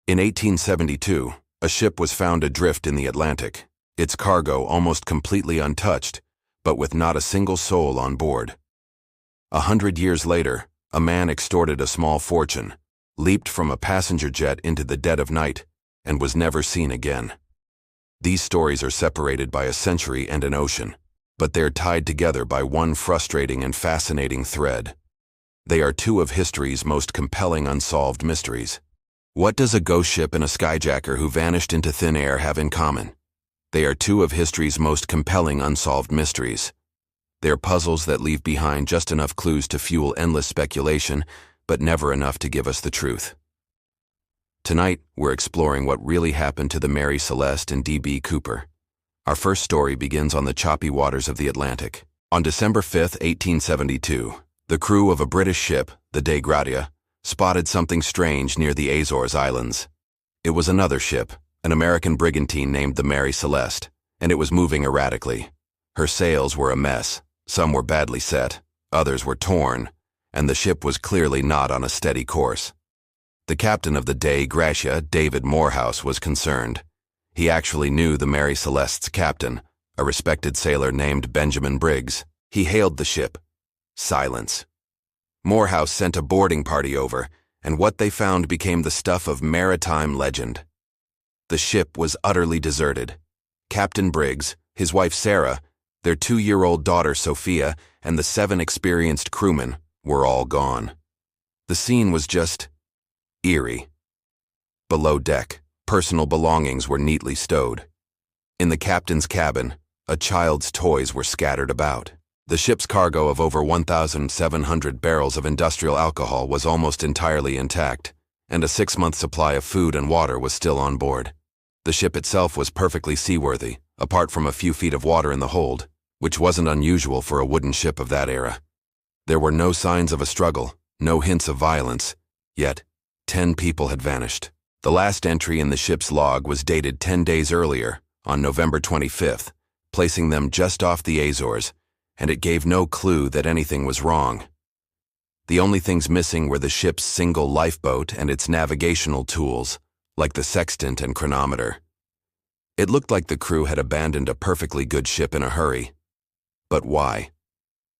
In 1872, a ship was found adrift in the Atlantic, its cargo almost completely untouched, but with not a single soul on board. 100 years later, a man extorted a small fortune, leaped from a passenger jet into the dead of night, and was never seen again. These stories are separated by a century and an ocean, but they're tied together by one frustrating and fascinating thread. They are two of history's most compelling unsolved mysteries. What does a ghost ship and a skyjacker who vanished into thin air have in common? They are two of history's most compelling unsolved mysteries. They're puzzles that leave behind just enough clues to fuel endless speculation, but never enough to give us the truth. Tonight, we're exploring what really happened to the Mary Celeste and D.B. Cooper. Our first story begins on the choppy waters of the Atlantic. On December 5, 1872, the crew of a British ship, the Dei Gratia, spotted something strange near the Azores Islands. It was another ship, an American brigantine named the Mary Celeste, and it was moving erratically. Her sails were a mess, some were badly set, others were torn, and the ship was clearly not on a steady course. The captain of the Dei Gratia, David Morehouse, was concerned. He actually knew the Mary Celeste's captain, a respected sailor named Benjamin Briggs. He hailed the ship. Silence. Morehouse sent a boarding party over, and what they found became the stuff of maritime legend. The ship was utterly deserted. Captain Briggs, his wife Sarah, their 2-year-old daughter Sophia, and the 7 experienced crewmen were all gone. The scene was just eerie. Below deck, personal belongings were neatly stowed. In the captain's cabin, a child's toys were scattered about. The ship's cargo of over 1,700 barrels of industrial alcohol was almost entirely intact, and a 6-month supply of food and water was still on board. The ship itself was perfectly seaworthy, apart from a few feet of water in the hold, which wasn't unusual for a wooden ship of that era. There were no signs of a struggle, no hints of violence, yet 10 people had vanished. The last entry in the ship's log was dated 10 days earlier, on November 25th, placing them just off the Azores, and it gave no clue that anything was wrong. The only things missing were the ship's single lifeboat and its navigational tools, like the sextant and chronometer. It looked like the crew had abandoned a perfectly good ship in a hurry. But why?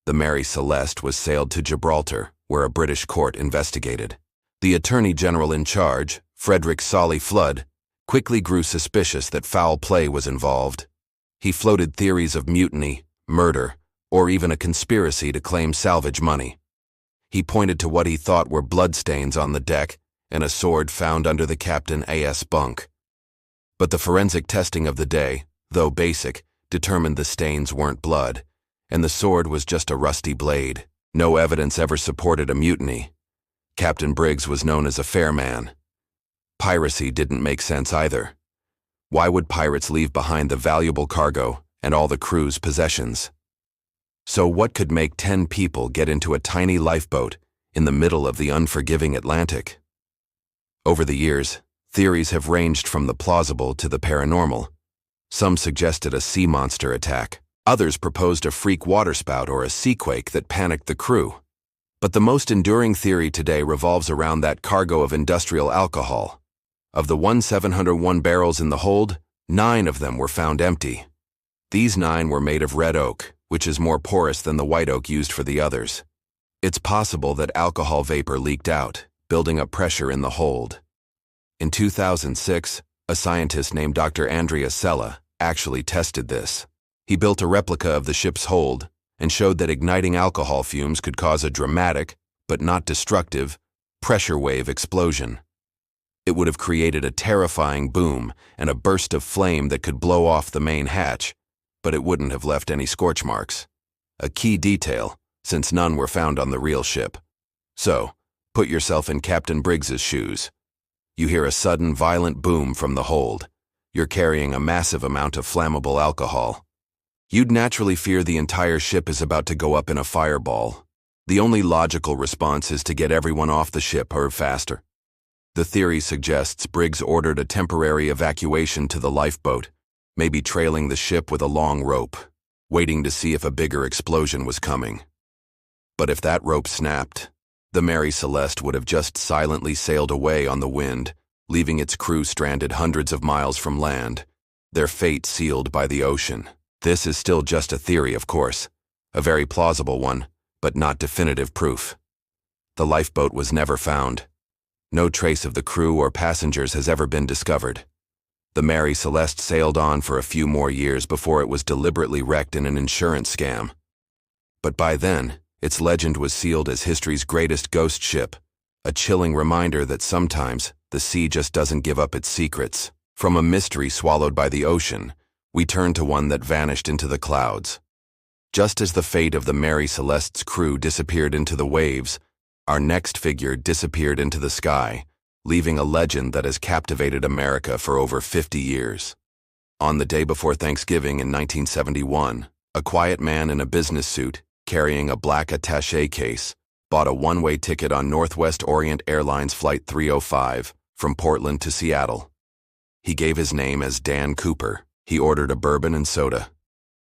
The Mary Celeste was sailed to Gibraltar, where a British court investigated. The Attorney General in charge, Frederick Solly Flood, quickly grew suspicious that foul play was involved. He floated theories of mutiny, murder, or even a conspiracy to claim salvage money. He pointed to what he thought were bloodstains on the deck and a sword found under the Captain A.S. bunk. But the forensic testing of the day, though basic, determined the stains weren't blood, and the sword was just a rusty blade. No evidence ever supported a mutiny. Captain Briggs was known as a fair man. Piracy didn't make sense either. Why would pirates leave behind the valuable cargo and all the crew's possessions? So what could make 10 people get into a tiny lifeboat in the middle of the unforgiving Atlantic? Over the years, theories have ranged from the plausible to the paranormal. Some suggested a sea monster attack. Others proposed a freak waterspout or a seaquake that panicked the crew. But the most enduring theory today revolves around that cargo of industrial alcohol. Of the 1,701 barrels in the hold, 9 of them were found empty. These 9 were made of red oak, which is more porous than the white oak used for the others. It's possible that alcohol vapor leaked out, building up pressure in the hold. In 2006, a scientist named Dr. Andrea Sella actually tested this. He built a replica of the ship's hold and showed that igniting alcohol fumes could cause a dramatic, but not destructive, pressure wave explosion. It would have created a terrifying boom and a burst of flame that could blow off the main hatch, but it wouldn't have left any scorch marks. A key detail, since none were found on the real ship. So, put yourself in Captain Briggs's shoes. You hear a sudden, violent boom from the hold. You're carrying a massive amount of flammable alcohol. You'd naturally fear the entire ship is about to go up in a fireball. The only logical response is to get everyone off the ship or faster. The theory suggests Briggs ordered a temporary evacuation to the lifeboat, maybe trailing the ship with a long rope, waiting to see if a bigger explosion was coming. But if that rope snapped, the Mary Celeste would have just silently sailed away on the wind, leaving its crew stranded hundreds of miles from land, their fate sealed by the ocean. This is still just a theory, of course, a very plausible one, but not definitive proof. The lifeboat was never found. No trace of the crew or passengers has ever been discovered. The Mary Celeste sailed on for a few more years before it was deliberately wrecked in an insurance scam. But by then, its legend was sealed as history's greatest ghost ship, a chilling reminder that sometimes the sea just doesn't give up its secrets. From a mystery swallowed by the ocean, we turn to one that vanished into the clouds. Just as the fate of the Mary Celeste's crew disappeared into the waves, our next figure disappeared into the sky, leaving a legend that has captivated America for over 50 years. On the day before Thanksgiving in 1971, a quiet man in a business suit, carrying a black attaché case, bought a one-way ticket on Northwest Orient Airlines Flight 305 from Portland to Seattle. He gave his name as Dan Cooper. He ordered a bourbon and soda.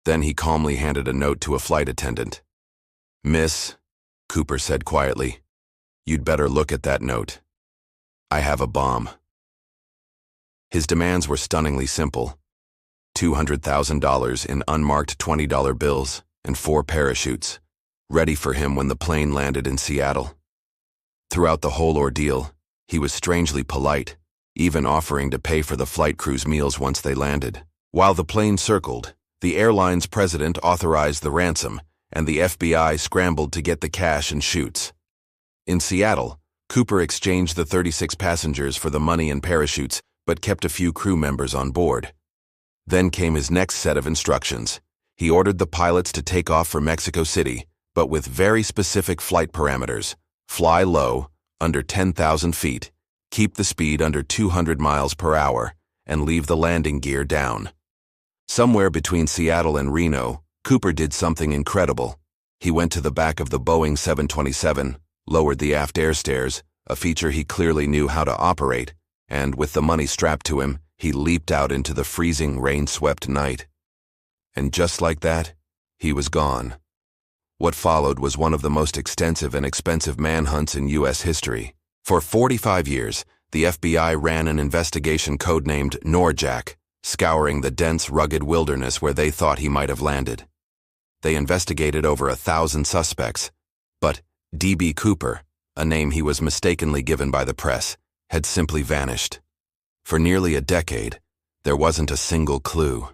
Then he calmly handed a note to a flight attendant. "Miss," Cooper said quietly, "you'd better look at that note. I have a bomb." His demands were stunningly simple: $200,000 in unmarked $20 bills and 4 parachutes, ready for him when the plane landed in Seattle. Throughout the whole ordeal, he was strangely polite, even offering to pay for the flight crew's meals once they landed. While the plane circled, the airline's president authorized the ransom, and the FBI scrambled to get the cash and chutes. In Seattle, Cooper exchanged the 36 passengers for the money and parachutes, but kept a few crew members on board. Then came his next set of instructions. He ordered the pilots to take off for Mexico City, but with very specific flight parameters: fly low, under 10,000 feet, keep the speed under 200 miles per hour, and leave the landing gear down. Somewhere between Seattle and Reno, Cooper did something incredible. He went to the back of the Boeing 727, lowered the aft air stairs, a feature he clearly knew how to operate, and with the money strapped to him, he leaped out into the freezing, rain-swept night. And just like that, he was gone. What followed was one of the most extensive and expensive manhunts in U.S. history. For 45 years, the FBI ran an investigation codenamed Norjack, scouring the dense, rugged wilderness where they thought he might have landed. They investigated over 1,000 suspects, but D.B. Cooper, a name he was mistakenly given by the press, had simply vanished. For nearly a decade, there wasn't a single clue.